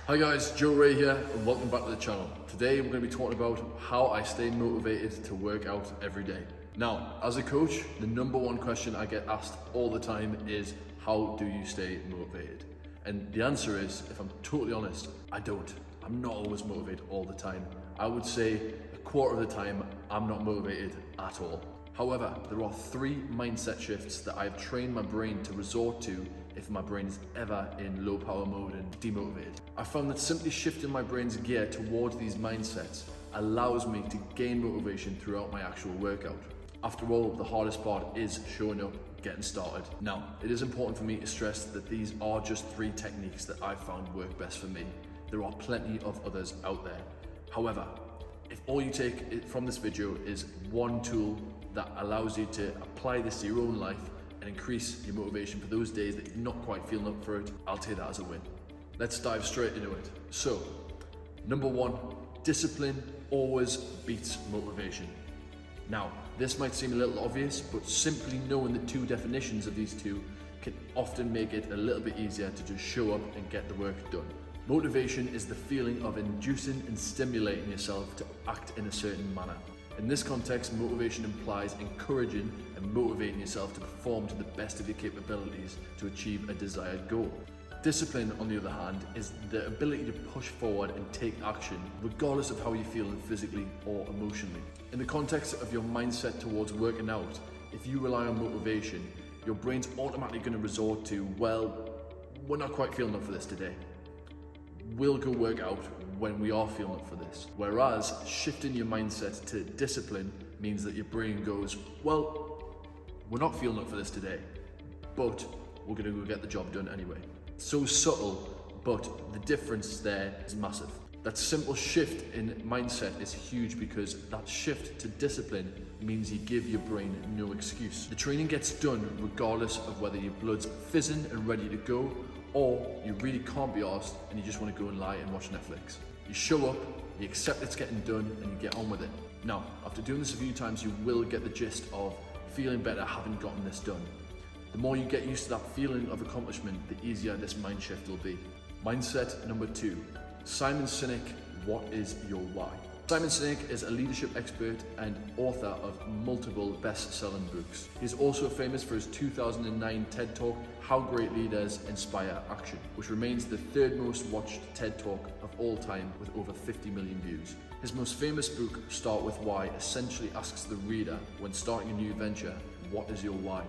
Hi guys, Joe Ray here and welcome back to the channel. Today we're going to be talking about how I stay motivated to work out every day. Now, as a coach, the number one question I get asked all the time is, how do you stay motivated? And the answer is, if I'm totally honest, I don't. I'm not always motivated all the time. I would say a quarter of the time I'm not motivated at all. However, there are 3 mindset shifts that I've trained my brain to resort to if my brain is ever in low power mode and demotivated. I found that simply shifting my brain's gear towards these mindsets allows me to gain motivation throughout my actual workout. After all, the hardest part is showing up, getting started. Now, it is important for me to stress that these are just 3 techniques that I found work best for me. There are plenty of others out there. However, if all you take from this video is one tool that allows you to apply this to your own life and increase your motivation for those days that you're not quite feeling up for it, I'll take that as a win. Let's dive straight into it. So, number 1, discipline always beats motivation. Now, this might seem a little obvious, but simply knowing the 2 definitions of these 2 can often make it a little bit easier to just show up and get the work done. Motivation is the feeling of inducing and stimulating yourself to act in a certain manner. In this context, motivation implies encouraging and motivating yourself to perform to the best of your capabilities to achieve a desired goal. Discipline, on the other hand, is the ability to push forward and take action regardless of how you're feeling physically or emotionally. In the context of your mindset towards working out, if you rely on motivation, your brain's automatically going to resort to, well, we're not quite feeling up for this today. We'll go work out when we are feeling up for this. Whereas shifting your mindset to discipline means that your brain goes, well, we're not feeling up for this today, but we're gonna go get the job done anyway. So subtle, but the difference there is massive. That simple shift in mindset is huge because that shift to discipline means you give your brain no excuse. The training gets done regardless of whether your blood's fizzing and ready to go, or you really can't be arsed and you just want to go and lie and watch Netflix. You show up, you accept it's getting done, and you get on with it. Now, after doing this a few times, you will get the gist of feeling better having gotten this done. The more you get used to that feeling of accomplishment, the easier this mind shift will be. Mindset number 2. Simon Sinek, what is your why? Simon Sinek is a leadership expert and author of multiple best-selling books. He's also famous for his 2009 TED Talk, How Great Leaders Inspire Action, which remains the 3rd most watched TED Talk of all time with over 50 million views. His most famous book, Start With Why, essentially asks the reader, when starting a new venture, what is your why?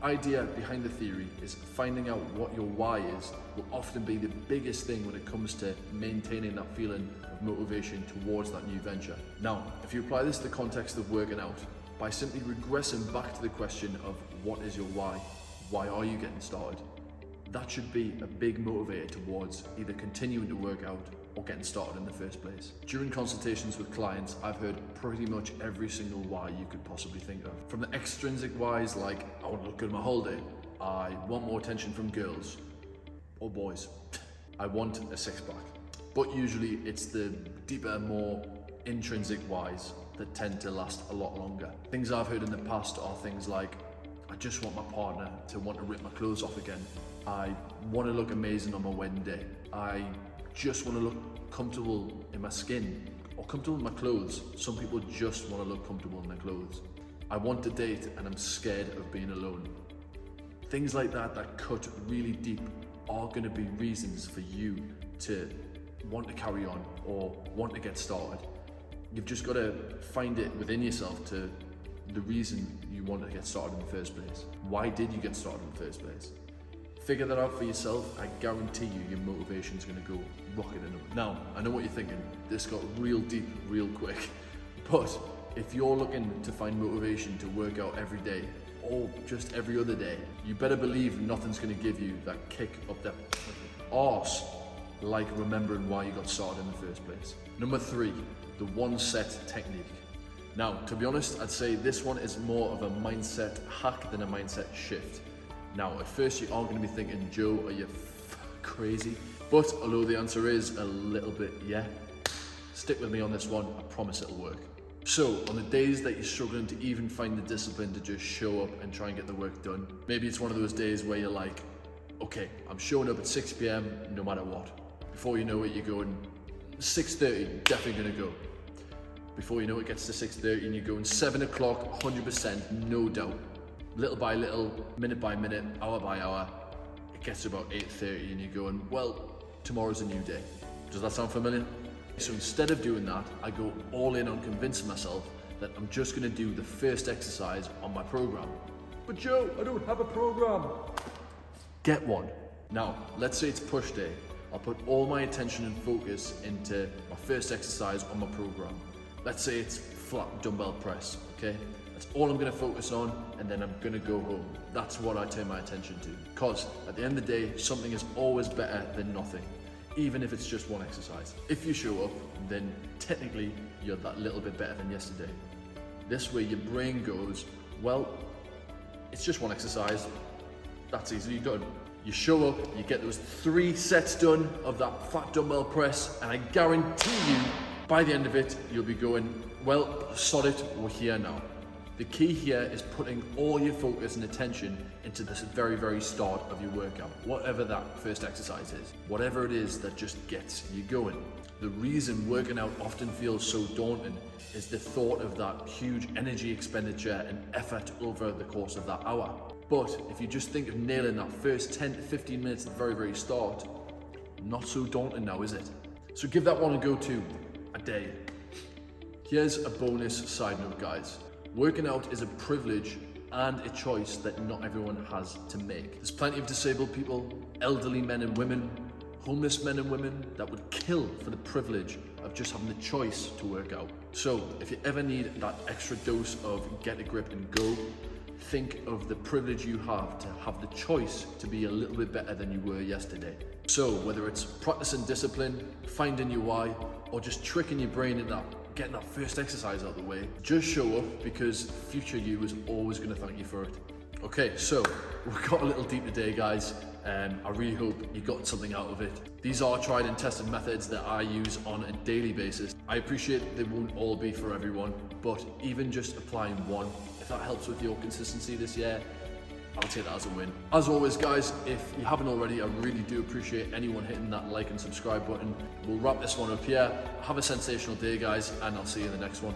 The idea behind the theory is finding out what your why is will often be the biggest thing when it comes to maintaining that feeling of motivation towards that new venture. Now, if you apply this to the context of working out, by simply regressing back to the question of what is your why are you getting started? That should be a big motivator towards either continuing to work out or getting started in the first place. During consultations with clients, I've heard pretty much every single why you could possibly think of. From the extrinsic whys like, I want to look good on my holiday, I want more attention from girls or boys, I want a 6-pack. But usually it's the deeper, more intrinsic whys that tend to last a lot longer. Things I've heard in the past are things like, I just want my partner to want to rip my clothes off again. I want to look amazing on my wedding day. I just want to look comfortable in my skin or comfortable in my clothes. Some people just want to look comfortable in their clothes. I want to date and I'm scared of being alone. Things like that cut really deep are going to be reasons for you to want to carry on or want to get started. You've just got to find it within yourself to the reason you want to get started in the first place. Why did you get started in the first place? Figure that out for yourself. I guarantee you your motivation's going to go rocketing up. Now, I know what you're thinking. This got real deep real quick. But if you're looking to find motivation to work out every day or just every other day, you better believe nothing's going to give you that kick up that arse like remembering why you got started in the first place. Number 3, the 1 set technique. Now, to be honest, I'd say this one is more of a mindset hack than a mindset shift. Now, at first you are going to be thinking, Joe, are you crazy? But although the answer is a little bit yeah, stick with me on this one, I promise it'll work. So, on the days that you're struggling to even find the discipline to just show up and try and get the work done, maybe it's one of those days where you're like, okay, I'm showing up at 6 p.m. no matter what. Before you know it, you're going 6:30, definitely gonna go. Before you know it, gets to 6:30 and you're going 7 o'clock, 100%, no doubt. Little by little, minute by minute, hour by hour, it gets to about 8:30 and you're going, well, tomorrow's a new day. Does that sound familiar? So instead of doing that, I go all in on convincing myself that I'm just gonna do the first exercise on my program. But Joe, I don't have a program. Get one. Now, let's say it's push day. I'll put all my attention and focus into my first exercise on my program. Let's say it's flat dumbbell press, okay? That's all I'm gonna focus on, and then I'm gonna go home. That's what I turn my attention to. Because at the end of the day, something is always better than nothing, even if it's just one exercise. If you show up, then technically you're that little bit better than yesterday. This way your brain goes, well, it's just one exercise, that's easily done. You show up, you get those 3 sets done of that flat dumbbell press, and I guarantee you, by the end of it, you'll be going, well, sod it, we're here now. The key here is putting all your focus and attention into this very, very start of your workout, whatever that first exercise is, whatever it is that just gets you going. The reason working out often feels so daunting is the thought of that huge energy expenditure and effort over the course of that hour. But if you just think of nailing that first 10 to 15 minutes at the very, very start, not so daunting now, is it? So give that one a go to, a day. Here's a bonus side note, guys. Working out is a privilege and a choice that not everyone has to make. There's plenty of disabled people, elderly men and women, homeless men and women that would kill for the privilege of just having the choice to work out. So if you ever need that extra dose of get a grip and go, think of the privilege you have to have the choice to be a little bit better than you were yesterday. So whether it's practicing discipline, finding your why, or just tricking your brain into getting that first exercise out of the way, just show up, because future you is always going to thank you for it. Okay, so we got a little deep today, guys. I really hope you got something out of it. These are tried and tested methods that I use on a daily basis. I appreciate they won't all be for everyone, but even just applying one, if that helps with your consistency this year, I'll take that as a win. As always, guys, if you haven't already, I really do appreciate anyone hitting that like and subscribe button. We'll wrap this one up here. Have a sensational day, guys, and I'll see you in the next one.